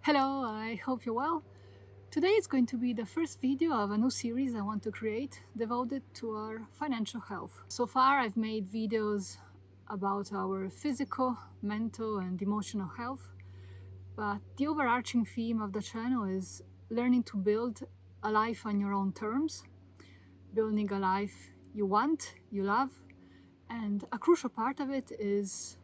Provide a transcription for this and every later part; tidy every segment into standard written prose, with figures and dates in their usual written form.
Hello, I hope you're well. Today is going to be the first video of a new series I want to create devoted to our financial health. So far, I've made videos about our physical, mental, and emotional health, but the overarching theme of the channel is learning to build a life on your own terms, building a life you want, you love, and a crucial part of it is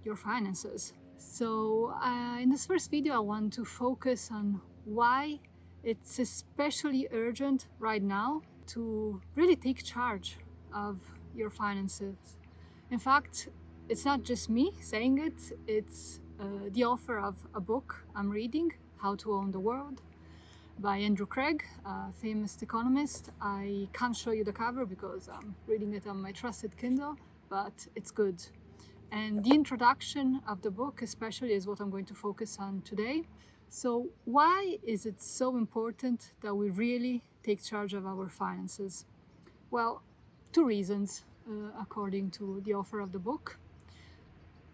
your finances. So in this first video, I want to focus on why it's especially urgent right now to really take charge of your finances. In fact, it's not just me saying it, it's the author of a book I'm reading, How to Own the World, by Andrew Craig, a famous economist. I can't show you the cover because I'm reading it on my trusted Kindle, but it's good. And the introduction of the book especially is what I'm going to focus on today. So why is it so important that we really take charge of our finances? Well, two reasons, according to the author of the book.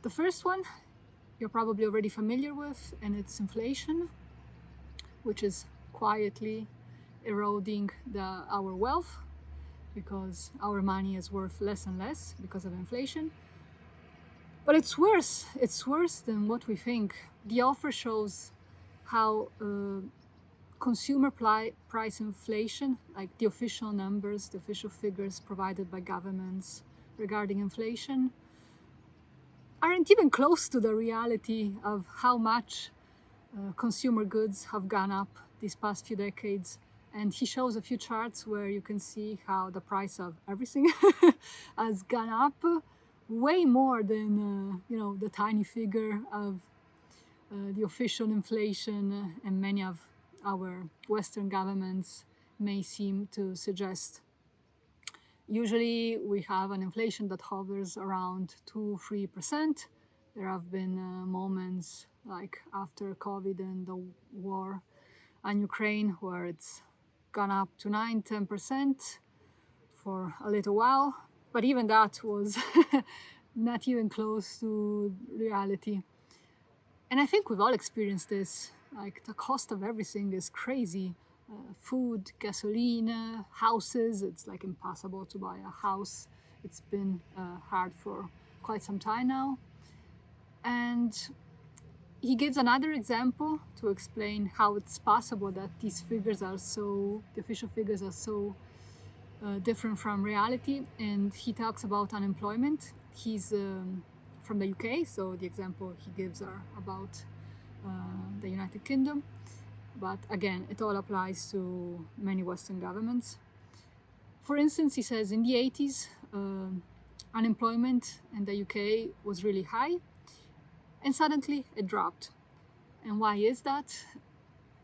The first one, you're probably already familiar with, and it's inflation, which is quietly eroding our wealth because our money is worth less and less because of inflation. But it's worse than what we think. The author shows how consumer price inflation, like the official numbers, the official figures provided by governments regarding inflation, aren't even close to the reality of how much consumer goods have gone up these past few decades. And he shows a few charts where you can see how the price of everything has gone up way more than the tiny figure of the official inflation and many of our Western governments may seem to suggest. Usually we have an inflation that hovers around 2-3%. There have been moments like after COVID and the war on Ukraine where it's gone up to 9-10% for a little while. But even that was not even close to reality. And I think we've all experienced this. Like the cost of everything is crazy. Food, gasoline, houses. It's like impossible to buy a house. It's been hard for quite some time now. And he gives another example to explain how it's possible that these figures are the official figures are so different from reality. And he talks about unemployment. He's from the UK, so the example he gives are about the United Kingdom. But again, it all applies to many Western governments. For instance, he says in the 80s, unemployment in the UK was really high, and suddenly it dropped. And why is that?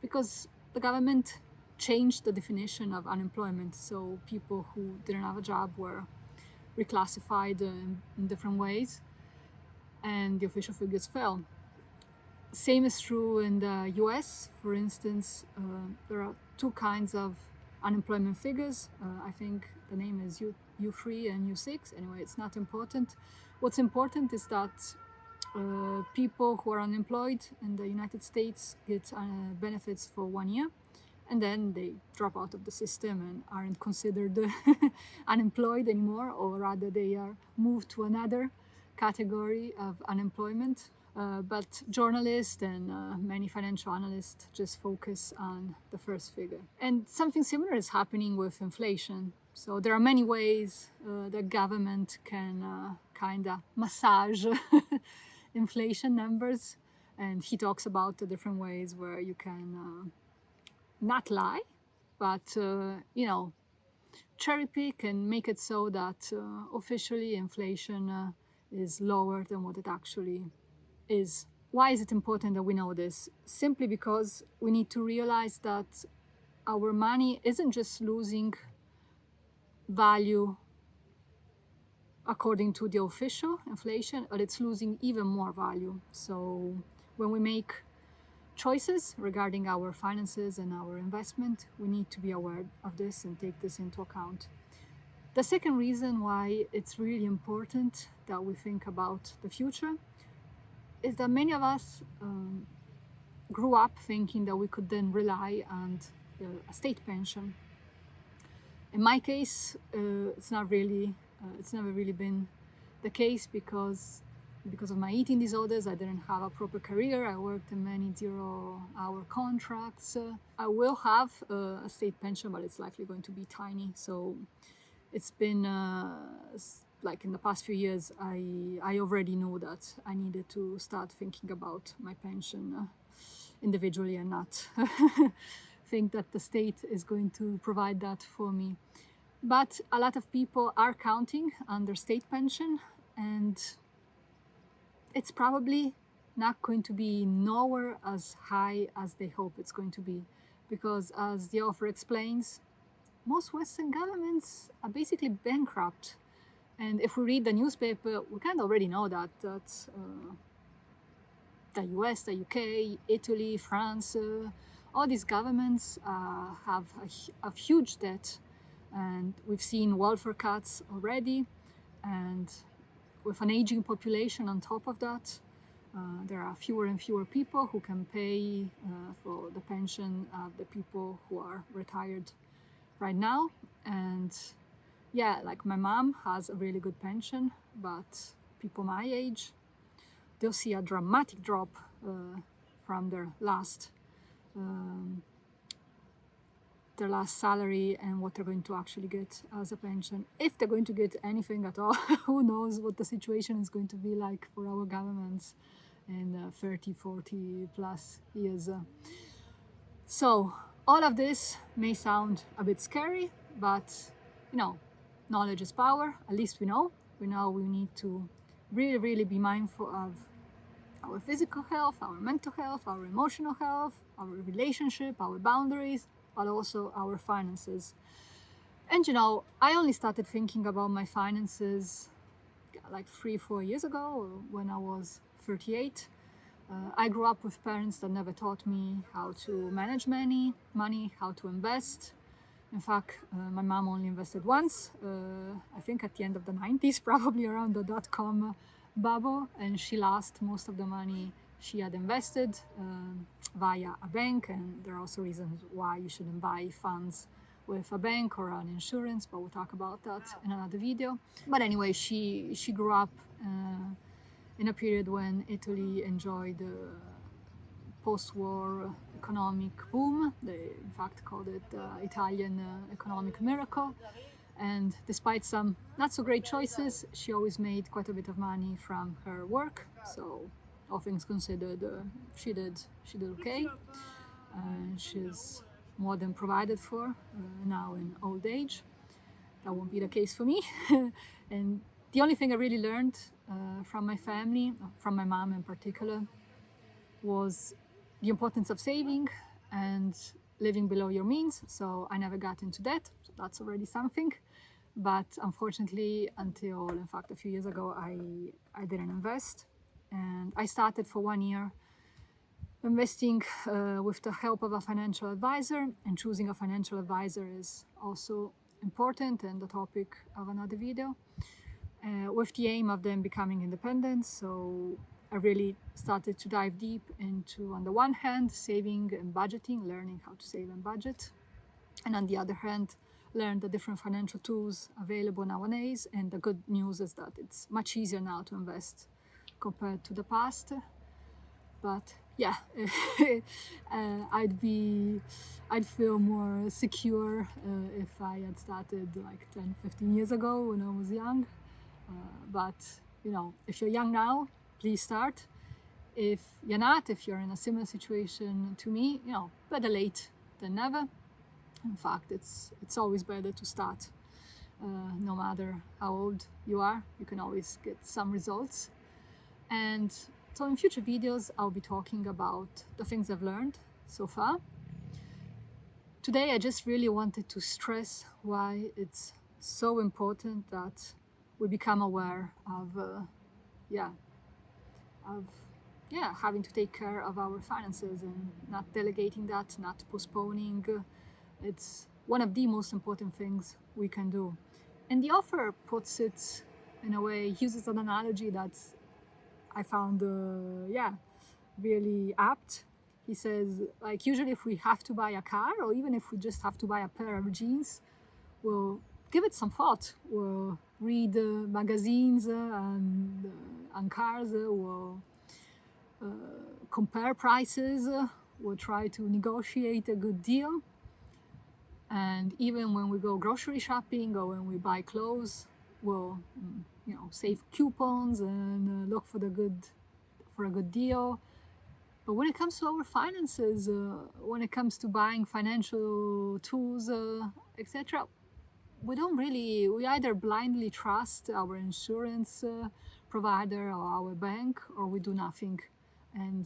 Because the government changed the definition of unemployment. So people who didn't have a job were reclassified in different ways, and the official figures fell. Same is true in the US. For instance, there are two kinds of unemployment figures. I think the name is U3 and U6. Anyway, it's not important. What's important is that people who are unemployed in the United States get benefits for 1 year, and then they drop out of the system and aren't considered unemployed anymore, or rather they are moved to another category of unemployment. But journalists and many financial analysts just focus on the first figure. And something similar is happening with inflation. So there are many ways the government can kind of massage inflation numbers. And he talks about the different ways where you can not lie, but cherry pick and make it so that officially inflation is lower than what it actually is. Why is it important that we know this? Simply because we need to realize that our money isn't just losing value according to the official inflation, but it's losing even more value. So when we make choices regarding our finances and our investment, we need to be aware of this and take this into account. The second reason why it's really important that we think about the future is that many of us grew up thinking that we could then rely on a state pension. In my case, it's never really been the case because of my eating disorders. I didn't have a proper career. I worked in many 0-hour contracts. I will have a state pension, but it's likely going to be tiny. So it's been like in the past few years, I already know that I needed to start thinking about my pension individually and not think that the state is going to provide that for me. But a lot of people are counting on their state pension, and it's probably not going to be nowhere as high as they hope it's going to be, because as the author explains, most Western governments are basically bankrupt. And if we read the newspaper, we kind of already know that the US, the UK, Italy, France, all these governments have a huge debt, and we've seen welfare cuts already, and with an aging population on top of that, there are fewer and fewer people who can pay for the pension of the people who are retired right now. And yeah, like my mom has a really good pension, but people my age, they'll see a dramatic drop from their last salary and what they're going to actually get as a pension, if they're going to get anything at all. Who knows what the situation is going to be like for our governments in 30, 40 plus years. So all of this may sound a bit scary, but knowledge is power. At least we know we need to really be mindful of our physical health, our mental health, our emotional health, our relationship, our boundaries, but also our finances. And I only started thinking about my finances like 3-4 years ago, when I was 38. I grew up with parents that never taught me how to manage money, how to invest. In fact, my mom only invested once, I think at the end of the 90s, probably around the dot-com bubble, and she lost most of the money she had invested via a bank. And there are also reasons why you shouldn't buy funds with a bank or an insurance, but we'll talk about that in another video. But anyway, she grew up in a period when Italy enjoyed post-war economic boom. They in fact called it Italian economic miracle. And despite some not so great choices, she always made quite a bit of money from her work. So all things considered, she did okay. She's more than provided for now in old age. That won't be the case for me. And the only thing I really learned from my family, from my mom in particular, was the importance of saving and living below your means. So I never got into debt, so that's already something. But unfortunately, until in fact a few years ago, I didn't invest. And I started for 1 year investing with the help of a financial advisor, and choosing a financial advisor is also important and the topic of another video, with the aim of them becoming independent. So I really started to dive deep into, on the one hand, saving and budgeting, learning how to save and budget, and on the other hand, learn the different financial tools available nowadays. And the good news is that it's much easier now to invest compared to the past. But yeah, I'd feel more secure if I had started like 10-15 years ago when I was young. But if you're young now, please start. If you're not, if you're in a similar situation to me, better late than never. In fact, it's always better to start. No matter how old you are, you can always get some results. And so in future videos, I'll be talking about the things I've learned so far. Today, I just really wanted to stress why it's so important that we become aware of having to take care of our finances and not delegating that, not postponing. It's one of the most important things we can do. And the author puts it in a way, uses an analogy that I found really apt. He says, like, usually if we have to buy a car, or even if we just have to buy a pair of jeans, we'll give it some thought. We'll read magazines and cars. We'll compare prices. We'll try to negotiate a good deal. And even when we go grocery shopping or when we buy clothes, we'll save coupons and look for a good deal. But when it comes to our finances, when it comes to buying financial tools, etc., we either blindly trust our insurance provider or our bank, or we do nothing. And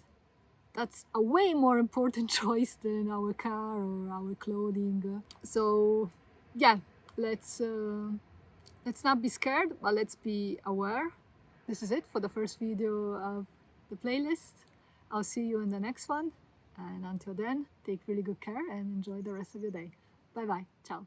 that's a way more important choice than our car or our clothing. So yeah, let's not be scared, but let's be aware. This is it for the first video of the playlist. I'll see you in the next one, and until then, take really good care and enjoy the rest of your day. Bye bye. Ciao.